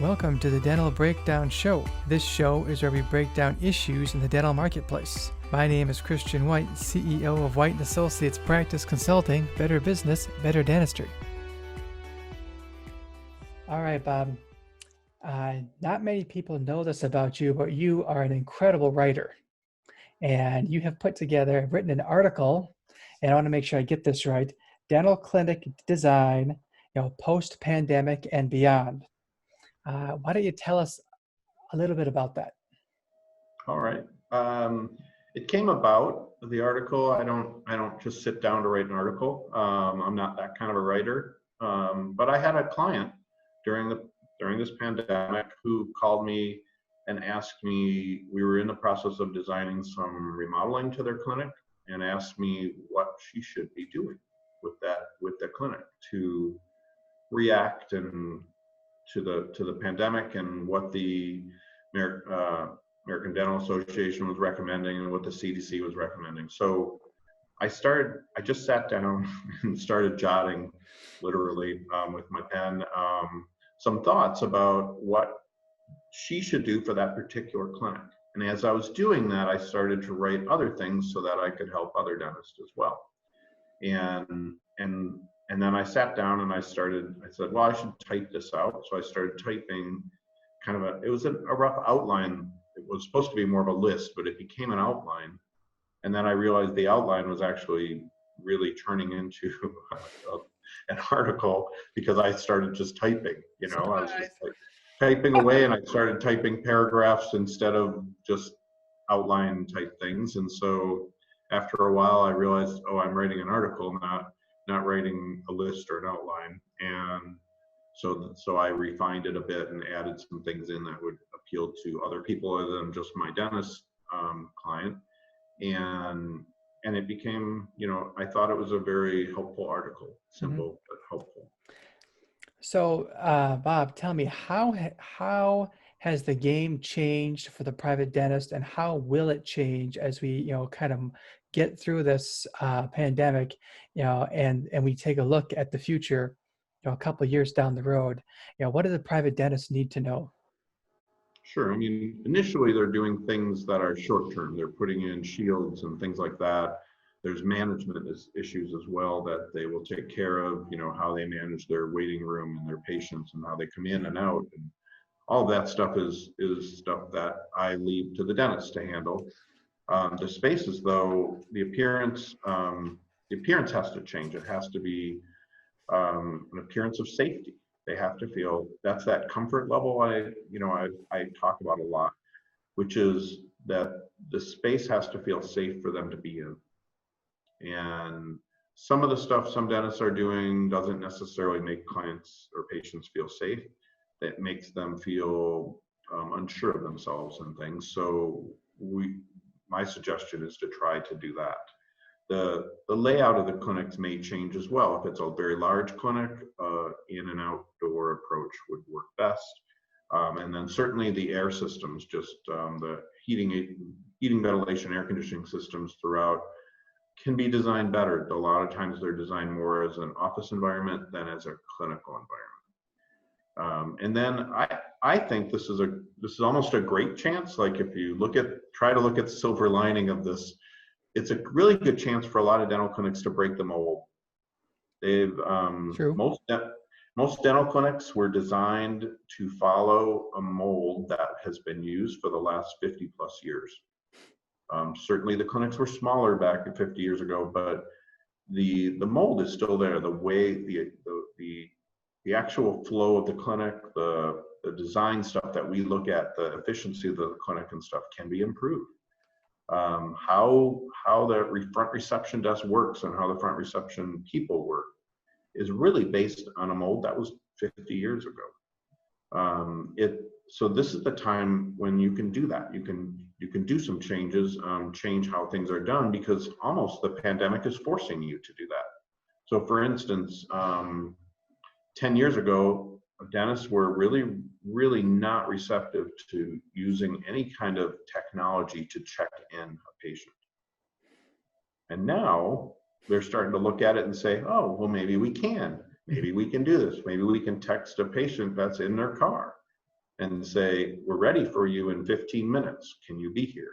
Welcome to the Dental Breakdown Show. This show is where we break down issues in the dental marketplace. My name is Christian White, CEO of White & Associates Practice Consulting, Better Business, Better Dentistry. All right, Bob. Not many people know this about you, but you are an incredible writer. And you have written an article, and I want to make sure I get this right, Dental Clinic Design, post-pandemic and beyond. Why don't you tell us a little bit about that? All right. It came about the article. I don't just sit down to write an article. I'm not that kind of a writer. But I had a client during this pandemic who called me and asked me. We were in the process of designing some remodeling to their clinic, and asked me what she should be doing with the clinic to react and to the pandemic, and what the American Dental Association was recommending and what the CDC was recommending. So I just sat down and started jotting, literally, with my pen, some thoughts about what she should do for that particular clinic. And as I was doing that, I started to write other things so that I could help other dentists as well. And then I sat down and I said, well, I should type this out. So I started typing it was a rough outline. It was supposed to be more of a list, but it became an outline. And then I realized the outline was actually really turning into an article, because I started just typing, I was just typing away, and I started typing paragraphs instead of just outline type things. And so after a while I realized, I'm writing an article, not writing a list or an outline. And so I refined it a bit and added some things in that would appeal to other people other than just my dentist client. And it became, I thought it was a very helpful article, simple but helpful. So, Bob, tell me, how has the game changed for the private dentist, and how will it change as we, kind of get through this pandemic, and we take a look at the future, a couple of years down the road? What do the private dentists need to know? Sure. I mean, initially they're doing things that are short term. They're putting in shields and things like that. There's management issues as well that they will take care of, how they manage their waiting room and their patients and how they come in and out. And all of that stuff is stuff that I leave to the dentist to handle. The spaces, though, the appearance has to change. It has to be an appearance of safety. They have to feel, that's that comfort level I talk about a lot, which is that the space has to feel safe for them to be in. And some of the stuff some dentists are doing doesn't necessarily make clients or patients feel safe. That makes them feel unsure of themselves and things. So my suggestion is to try to do that. The layout of the clinics may change as well. If it's a very large clinic, in and outdoor approach would work best. And then certainly the air systems, just the heating, ventilation, air conditioning systems throughout can be designed better. A lot of times they're designed more as an office environment than as a clinical environment. And then I think this is almost a great chance. Like, if you try to look at the silver lining of this, it's a really good chance for a lot of dental clinics to break the mold. They've most dental clinics were designed to follow a mold that has been used for the last 50 plus years. Certainly the clinics were smaller back 50 years ago, but the mold is still there. The way the actual flow of the clinic, the design stuff that we look at, the efficiency of the clinic and stuff can be improved. How the front reception desk works and how the front reception people work is really based on a mold that was 50 years ago. So this is the time when you can do that. You can do some changes, change how things are done, because almost the pandemic is forcing you to do that. So for instance, 10 years ago, dentists were really, really not receptive to using any kind of technology to check in a patient. And now they're starting to look at it and say, oh, well, maybe we can. Maybe we can do this. Maybe we can text a patient that's in their car. and say, we're ready for you in 15 minutes. Can you be here?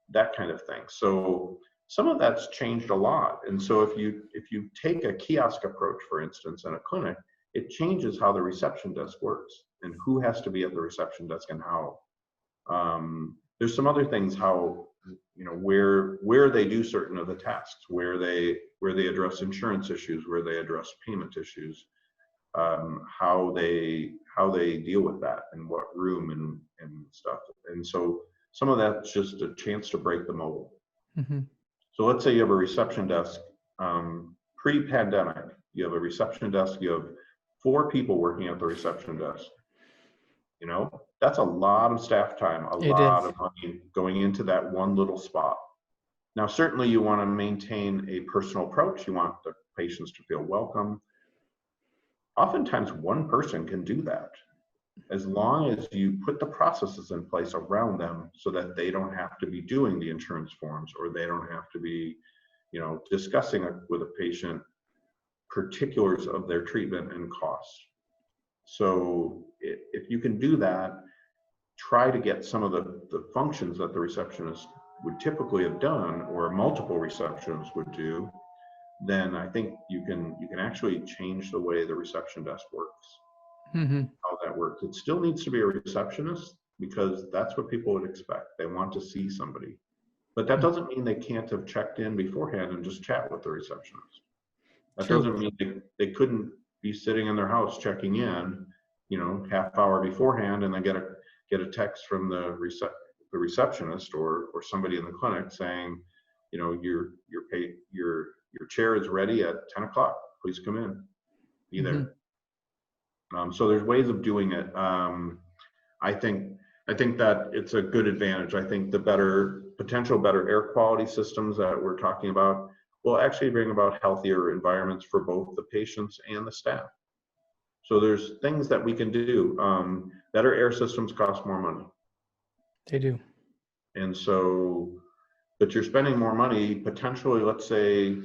That kind of thing. So some of that's changed a lot. And so if you take a kiosk approach, for instance, in a clinic, it changes how the reception desk works and who has to be at the reception desk and how. There's some other things, how, where they do certain of the tasks, where they address insurance issues, where they address payment issues, how they deal with that, and what room and stuff. And so some of that's just a chance to break the mold. Mm-hmm. So let's say you have a reception desk, pre-pandemic, you have a reception desk, you have 4 people working at the reception desk. That's a lot of staff time, a It lot is. of money going into that one little spot. Now, certainly you want to maintain a personal approach. You want the patients to feel welcome. Oftentimes one person can do that, as long as you put the processes in place around them so that they don't have to be doing the insurance forms, or they don't have to be, discussing with a patient particulars of their treatment and costs. So if you can do that, try to get some of the functions that the receptionist would typically have done, or multiple receptionists would do, then I think you can actually change the way the reception desk works. Mm-hmm. How that works. It still needs to be a receptionist, because that's what people would expect. They want to see somebody. But that doesn't mean they can't have checked in beforehand and just chat with the receptionist. That True. doesn't mean they couldn't be sitting in their house checking in, half hour beforehand, and then get a text from the receptionist or somebody in the clinic saying, your chair is ready at 10 o'clock. Please come in. Be Mm-hmm. there. So there's ways of doing it. I think that it's a good advantage. I think the potential better air quality systems that we're talking about will actually bring about healthier environments for both the patients and the staff. So there's things that we can do. Better air systems cost more money. They do. And so, but you're spending more money potentially. Let's say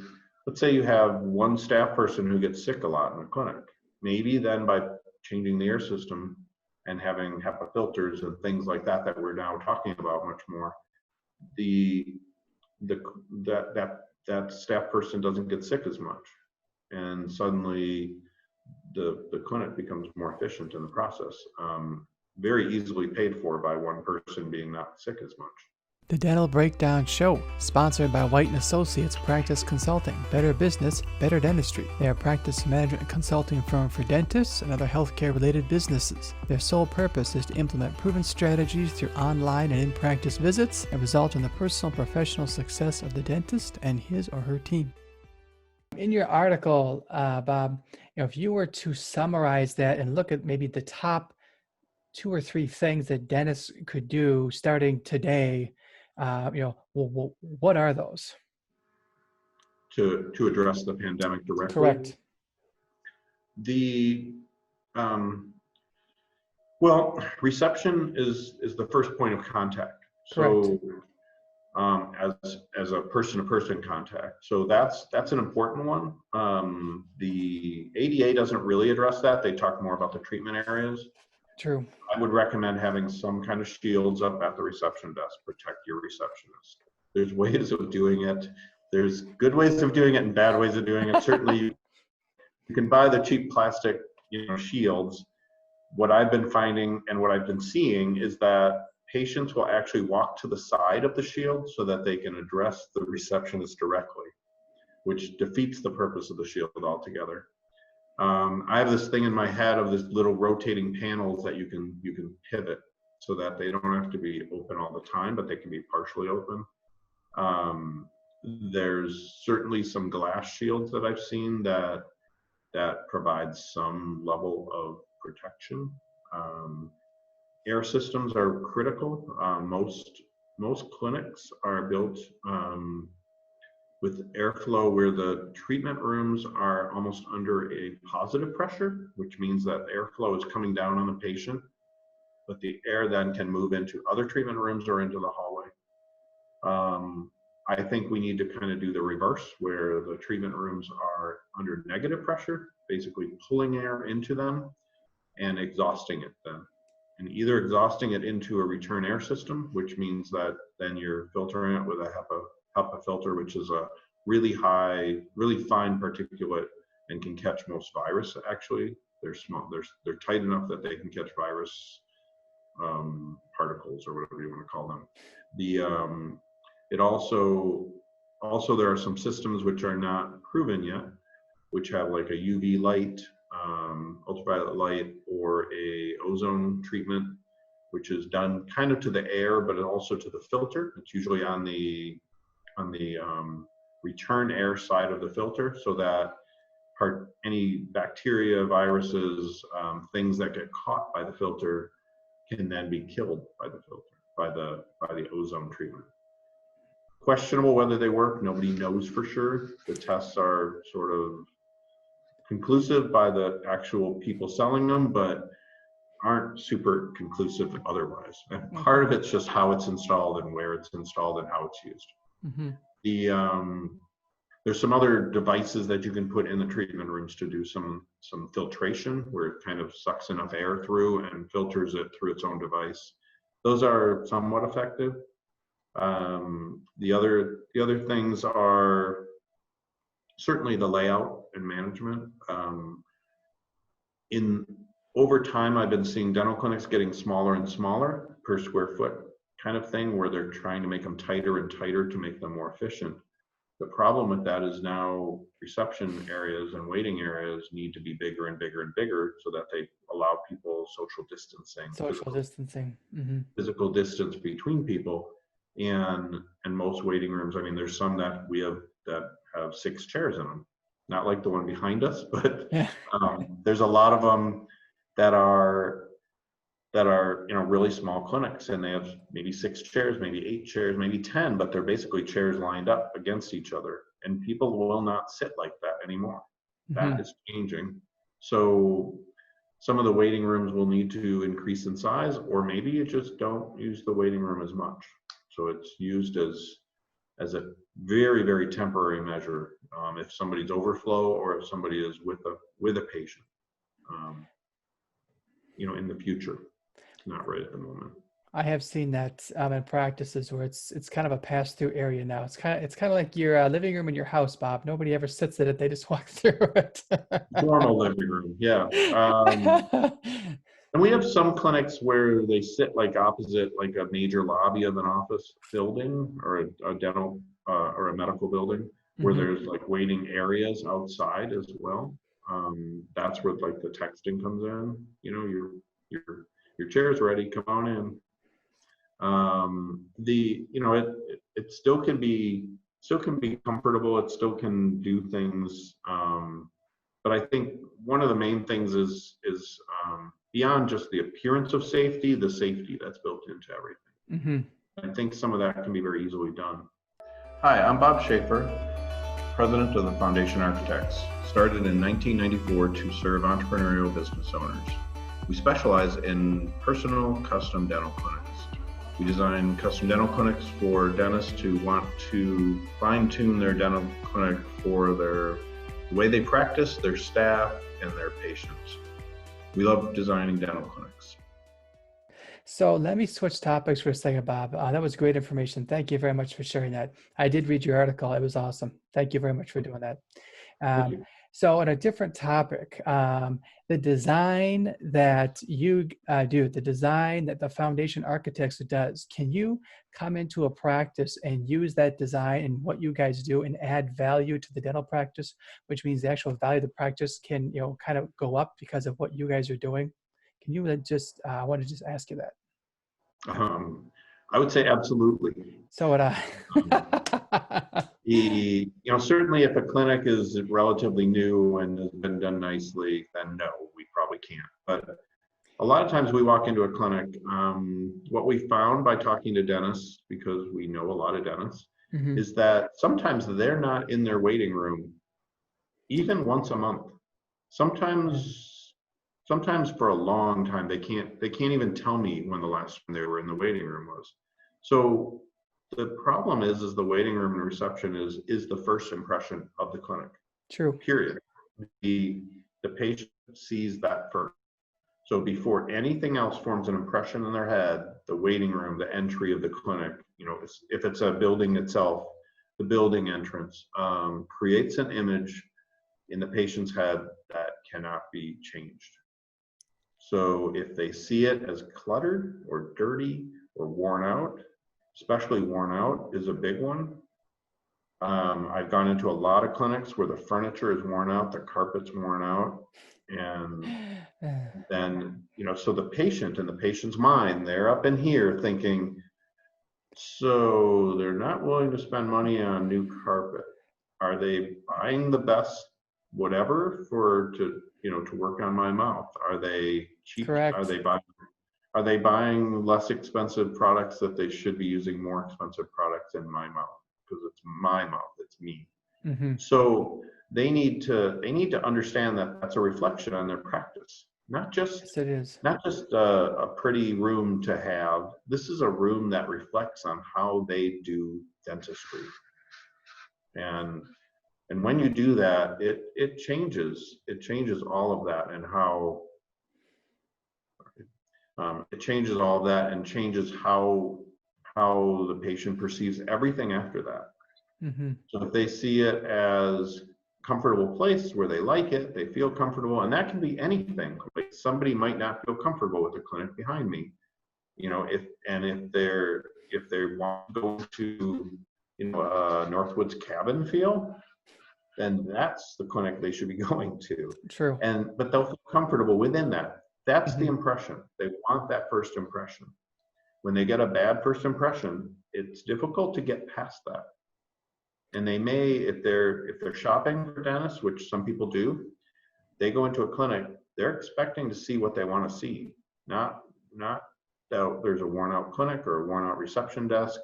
you have one staff person who gets sick a lot in the clinic. Maybe then by changing the air system and having HEPA filters and things like that we're now talking about much more, that staff person doesn't get sick as much, and suddenly the clinic becomes more efficient in the process. Very easily paid for by one person being not sick as much. The Dental Breakdown Show, sponsored by White & Associates Practice Consulting. Better business, better dentistry. They are a practice management consulting firm for dentists and other healthcare-related businesses. Their sole purpose is to implement proven strategies through online and in-practice visits and result in the personal and professional success of the dentist and his or her team. In your article, Bob, if you were to summarize that and look at maybe the top 2 or 3 things that dentists could do starting today, what are those? To address the pandemic directly? Correct. Well, reception is the first point of contact. Correct. So as a person-to-person contact. So that's an important one. The ADA doesn't really address that. They talk more about the treatment areas. True. I would recommend having some kind of shields up at the reception desk, protect your receptionist. There's ways of doing it. There's good ways of doing it and bad ways of doing it. Certainly, you can buy the cheap plastic, shields. What I've been finding and what I've been seeing is that patients will actually walk to the side of the shield so that they can address the receptionist directly, which defeats the purpose of the shield altogether. I have this thing in my head of this little rotating panels that you can pivot so that they don't have to be open all the time, but they can be partially open. There's certainly some glass shields that I've seen that provide some level of protection. Air systems are critical. Most clinics are built with airflow where the treatment rooms are almost under a positive pressure, which means that airflow is coming down on the patient, but the air then can move into other treatment rooms or into the hallway. I think we need to kind of do the reverse, where the treatment rooms are under negative pressure, basically pulling air into them and exhausting it then. and either exhausting it into a return air system, which means that then you're filtering it with a HEPA filter, which is a really high, really fine particulate and can catch most virus. Actually, they're small, they're tight enough that they can catch virus particles or whatever you want to call them. It also there are some systems which are not proven yet, which have like a UV light, ultraviolet light, or a ozone treatment, which is done kind of to the air, but also to the filter. It's usually on the return air side of the filter, so that any bacteria, viruses, things that get caught by the filter can then be killed by the filter, by the ozone treatment. Questionable whether they work. Nobody knows for sure. The tests are sort of conclusive by the actual people selling them, but aren't super conclusive otherwise. And part of it's just how it's installed and where it's installed and how it's used. Mm-hmm. There's some other devices that you can put in the treatment rooms to do some filtration, where it kind of sucks enough air through and filters it through its own device. Those are somewhat effective. The other things are certainly the layout and management. Over time, I've been seeing dental clinics getting smaller and smaller per square foot kind of thing, where they're trying to make them tighter and tighter to make them more efficient. The problem with that is now reception areas and waiting areas need to be bigger and bigger and bigger, so that they allow people social distancing. Physical distance between people. And most waiting rooms, I mean, there's some that we have that have 6 chairs in them. Not like the one behind us, but there's a lot of them that are really small clinics, and they have maybe 6 chairs, maybe 8 chairs, maybe 10, but they're basically chairs lined up against each other, and people will not sit like that anymore. Mm-hmm. That is changing. So some of the waiting rooms will need to increase in size, or maybe you just don't use the waiting room as much. So it's used as a very, very temporary measure, if somebody's overflow or if somebody is with a patient, in the future. Not right at the moment. I have seen that in practices where it's kind of a pass-through area now. It's kind of like your living room in your house, Bob. Nobody ever sits in it; they just walk through it. Normal living room, yeah. And we have some clinics where they sit like opposite, like a major lobby of an office building or a dental or a medical building, where there's like waiting areas outside as well. That's where like the texting comes in. Your chair's ready, come on in. It still can be comfortable. It still can do things. But I think one of the main things is beyond just the appearance of safety, the safety that's built into everything. Mm-hmm. I think some of that can be very easily done. Hi, I'm Bob Shaffer, president of the Foundation Architects. Started in 1994 to serve entrepreneurial business owners. We specialize in personal custom dental clinics. We design custom dental clinics for dentists who want to fine-tune their dental clinic for the way they practice, their staff, and their patients. We love designing dental clinics. So let me switch topics for a second, Bob. That was great information. Thank you very much for sharing that. I did read your article. It was awesome. Thank you very much for doing that. So on a different topic, the design that you do, the design that the Foundation Architects does, can you come into a practice and use that design and what you guys do and add value to the dental practice, which means the actual value of the practice can, kind of go up because of what you guys are doing? Can you I want to just ask you that. I would say absolutely. So would I. Certainly if a clinic is relatively new and has been done nicely, then no, we probably can't. But a lot of times we walk into a clinic, what we found by talking to dentists, because we know a lot of dentists, is that sometimes they're not in their waiting room even once a month. Sometimes for a long time, they can't even tell me when the last time they were in the waiting room was. So the problem is the waiting room and reception is the first impression of the clinic. True. Period. The patient sees that first. So before anything else forms an impression in their head, the waiting room, the entry of the clinic, if it's a building itself, the building entrance creates an image in the patient's head that cannot be changed. So if they see it as cluttered or dirty or worn out, especially worn out is a big one. I've gone into a lot of clinics where the furniture is worn out, the carpet's worn out, and then, so the patient in the patient's mind, they're up in here thinking, so they're not willing to spend money on new carpet. Are they buying the best whatever to work on my mouth? Are they cheap? Correct. Are they buying less expensive products that they should be using more expensive products in my mouth? Because it's my mouth, it's me. Mm-hmm. So they need to understand that that's a reflection on their practice, not just Yes, it is. a pretty room to have. This is a room that reflects on how they do dentistry. And when you do that, it changes all of that, and how it changes all of that and changes how the patient perceives everything after that. Mm-hmm. So if they see it as comfortable place where they like it, they feel comfortable, and that can be anything. Like somebody might not feel comfortable with the clinic behind me, if they want to go to Northwoods cabin feel, then that's the clinic they should be going to. True. But they'll feel comfortable within that. That's the Mm-hmm. impression. They want that first impression. When they get a bad first impression, it's difficult to get past that. And they may, if they're shopping for dentists, which some people do, they go into a clinic, they're expecting to see what they want to see, not that there's a worn out clinic or a worn out reception desk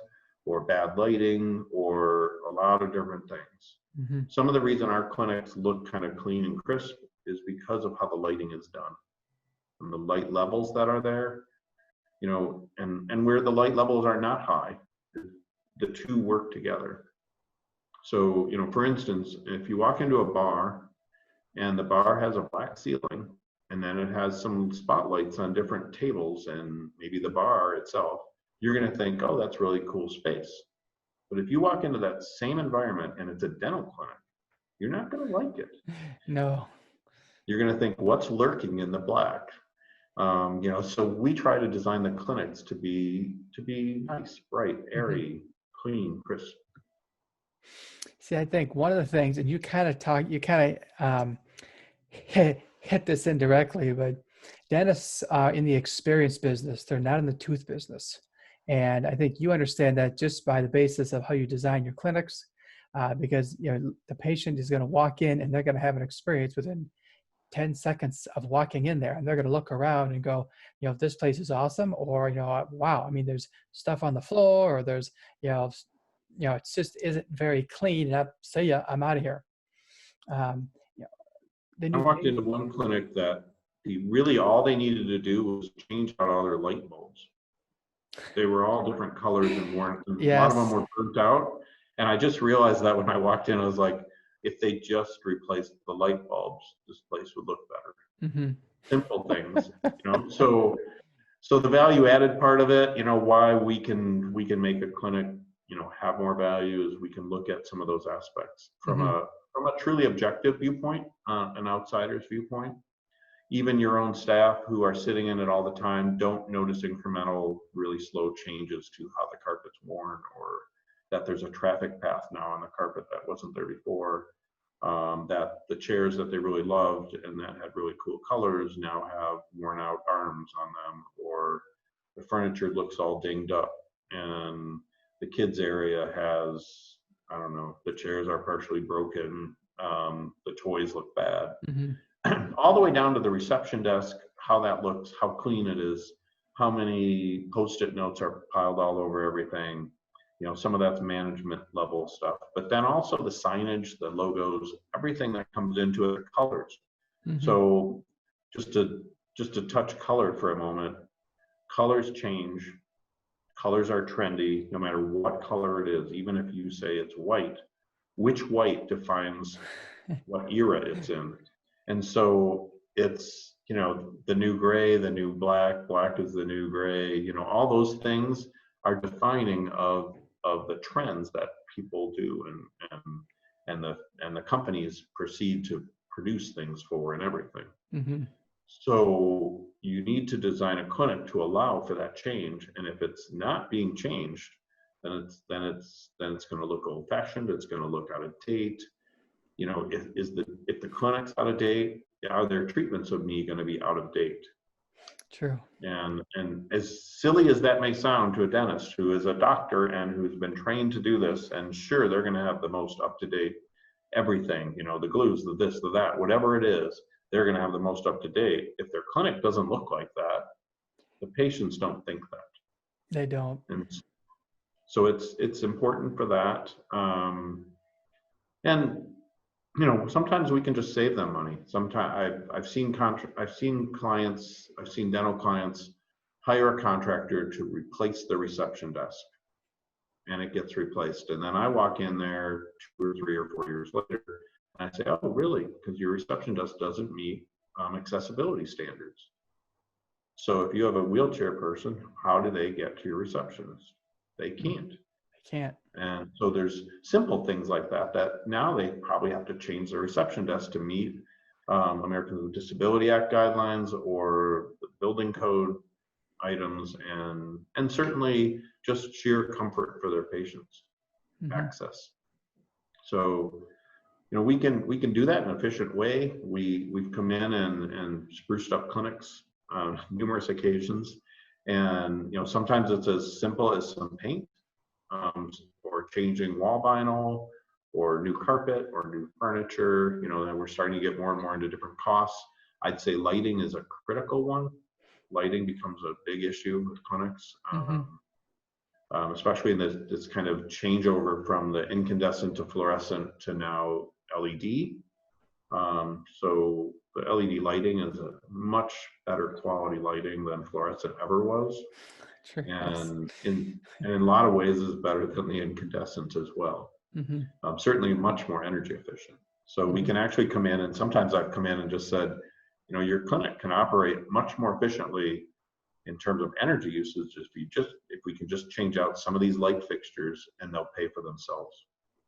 or bad lighting or a lot of different things. Mm-hmm. Some of the reason our clinics look kind of clean and crisp is because of how the lighting is done and the light levels that are there, and where the light levels are not high, the two work together. So, for instance, if you walk into a bar and the bar has a black ceiling and then it has some spotlights on different tables and maybe the bar itself, you're going to think, oh, that's really cool space. But if you walk into that same environment and it's a dental clinic, you're not going to like it. No. You're going to think, what's lurking in the black? So we try to design the clinics to be nice, bright, airy, clean, crisp. See, I think one of the things, and you kind of hit this indirectly, but dentists are in the experience business. They're not in the tooth business. And I think you understand that just by the basis of how you design your clinics, because the patient is going to walk in and they're going to have an experience within 10 seconds of walking in there, and they're going to look around and go, this place is awesome, or wow, I mean, there's stuff on the floor, or there's it just isn't very clean. And see ya, I'm out of here. Then I you walked into one clinic that really all they needed to do was change out all their light bulbs. They were all different colors and worn. Yes. A lot of them were burnt out. And I just realized that when I walked in, I was like, if they just replaced the light bulbs, this place would look better. Mm-hmm. Simple things, So the value added part of it, why we can make a clinic, have more value is we can look at some of those aspects from a truly objective viewpoint, an outsider's viewpoint. Even your own staff who are sitting in it all the time don't notice incremental, really slow changes to how the carpet's worn, or that there's a traffic path now on the carpet that wasn't there before, that the chairs that they really loved and that had really cool colors now have worn out arms on them, or the furniture looks all dinged up and the kids area has, I don't know, the chairs are partially broken, the toys look bad. Mm-hmm. All the way down to the reception desk, how that looks, how clean it is, how many Post-it notes are piled all over everything. Some of that's management level stuff, but then also the signage, the logos, everything that comes into it, colors. Mm-hmm. So just to touch color for a moment, colors change. Colors are trendy, no matter what color it is. Even if you say it's white, which white defines what era it's in? And so it's, the new gray, the new black, black is the new gray, all those things are defining of the trends that people do and the companies proceed to produce things for and everything. Mm-hmm. So you need to design a clinic to allow for that change. And if it's not being changed, then it's going to look old fashioned. It's going to look out of date. If the clinic's out of date, are their treatments of me going to be out of date? True. And as silly as that may sound to a dentist who is a doctor and who's been trained to do this, and sure, they're going to have the most up to date everything, the glues, the this, the that, whatever it is, they're going to have the most up to date. If their clinic doesn't look like that, the patients don't think that. They don't. And so it's important for that. And sometimes we can just save them money. Sometimes I've seen dental clients hire a contractor to replace the reception desk, and it gets replaced. And then I walk in there 2 or 3 or 4 years later, and I say, "Oh, really? Because your reception desk doesn't meet accessibility standards. So if you have a wheelchair person, how do they get to your receptionist? They can't." They can't. And so there's simple things like that now they probably have to change their reception desk to meet Americans with Disability Act guidelines or the building code items, and certainly just sheer comfort for their patients, access. So we can do that in an efficient way. We've come in and spruced up clinics on numerous occasions, and sometimes it's as simple as some paint, or changing wall vinyl, or new carpet, or new furniture. Then we're starting to get more and more into different costs. I'd say lighting is a critical one. Lighting becomes a big issue with clinics, especially in this kind of changeover from the incandescent to fluorescent to now LED. So the LED lighting is a much better quality lighting than fluorescent ever was. True. And in a lot of ways is better than the incandescent as well. Certainly much more energy efficient. So we can actually come in, and sometimes I've come in and just said, your clinic can operate much more efficiently in terms of energy usage if we can just change out some of these light fixtures, and they'll pay for themselves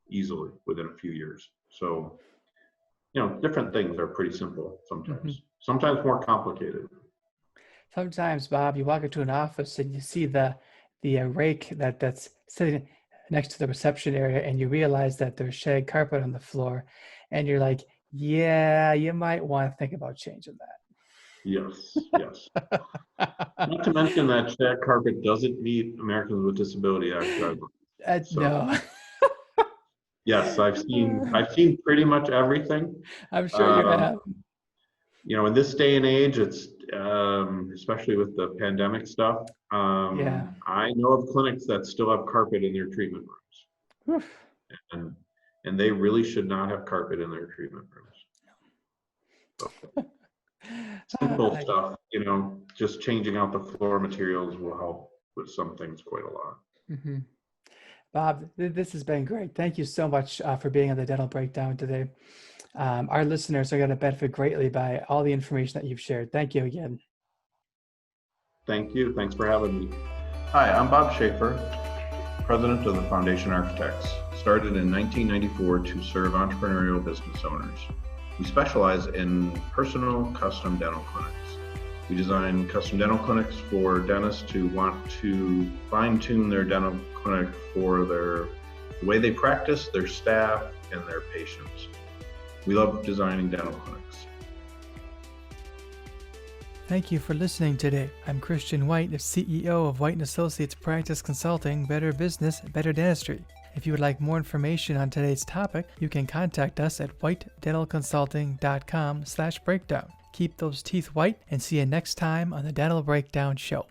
easily within a few years. So different things are pretty simple sometimes. Sometimes more complicated. Sometimes, Bob, you walk into an office and you see the rake that's sitting next to the reception area, and you realize that there's shag carpet on the floor, and you're like, yeah, you might want to think about changing that. Yes. Not to mention that shag carpet doesn't meet Americans with Disability Act guidelines. No. Yes, I've seen pretty much everything. I'm sure you have. In this day and age, it's especially with the pandemic stuff. I know of clinics that still have carpet in their treatment rooms, and they really should not have carpet in their treatment rooms. So, simple stuff, just changing out the floor materials will help with some things quite a lot. Bob, this has been great. Thank you so much for being on the Dental Breakdown today. Our listeners are going to benefit greatly by all the information that you've shared. Thank you again. Thank you. Thanks for having me. Hi, I'm Bob Shaffer, president of the Foundation Architects, started in 1994 to serve entrepreneurial business owners. We specialize in personal custom dental clinics. We design custom dental clinics for dentists who want to fine-tune their dental clinic for the way they practice, their staff, and their patients. We love designing dental clinics. Thank you for listening today. I'm Christian White, the CEO of White & Associates Practice Consulting, Better Business, Better Dentistry. If you would like more information on today's topic, you can contact us at whitedentalconsulting.com/breakdown. Keep those teeth white, and see you next time on the Dental Breakdown Show.